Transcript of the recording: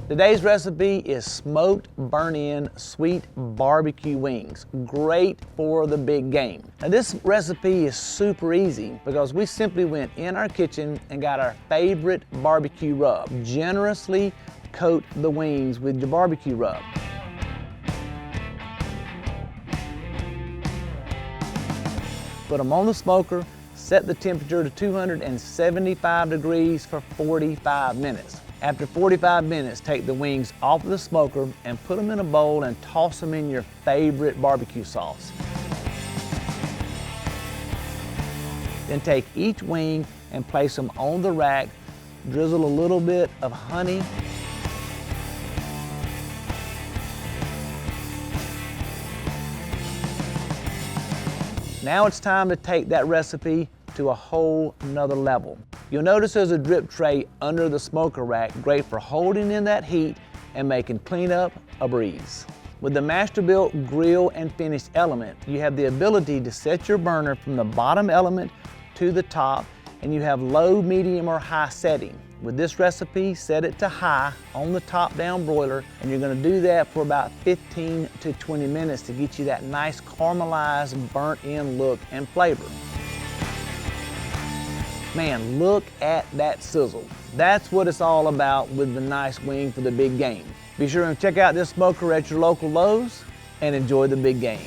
Today's recipe is smoked burnt-in sweet barbecue wings. Great for the big game. Now this recipe is super easy because we simply went in our kitchen and got our favorite barbecue rub. Generously coat the wings with your barbecue rub. Put them on the smoker, set the temperature to 275 degrees for 45 minutes. After 45 minutes, take the wings off of the smoker and put them in a bowl and toss them in your favorite barbecue sauce. Then take each wing and place them on the rack, drizzle a little bit of honey, Now it's time to take that recipe to a whole nother level. You'll notice there's a drip tray under the smoker rack, great for holding in that heat and making cleanup a breeze. With the Masterbuilt grill and finish element, you have the ability to set your burner from the bottom element to the top, and you have low, medium, or high setting. With this recipe, set it to high on the top-down broiler, and you're gonna do that for about 15 to 20 minutes to get you that nice caramelized, burnt-in look and flavor. Man, look at that sizzle. That's what it's all about with the nice wing for the big game. Be sure and check out this smoker at your local Lowe's and enjoy the big game.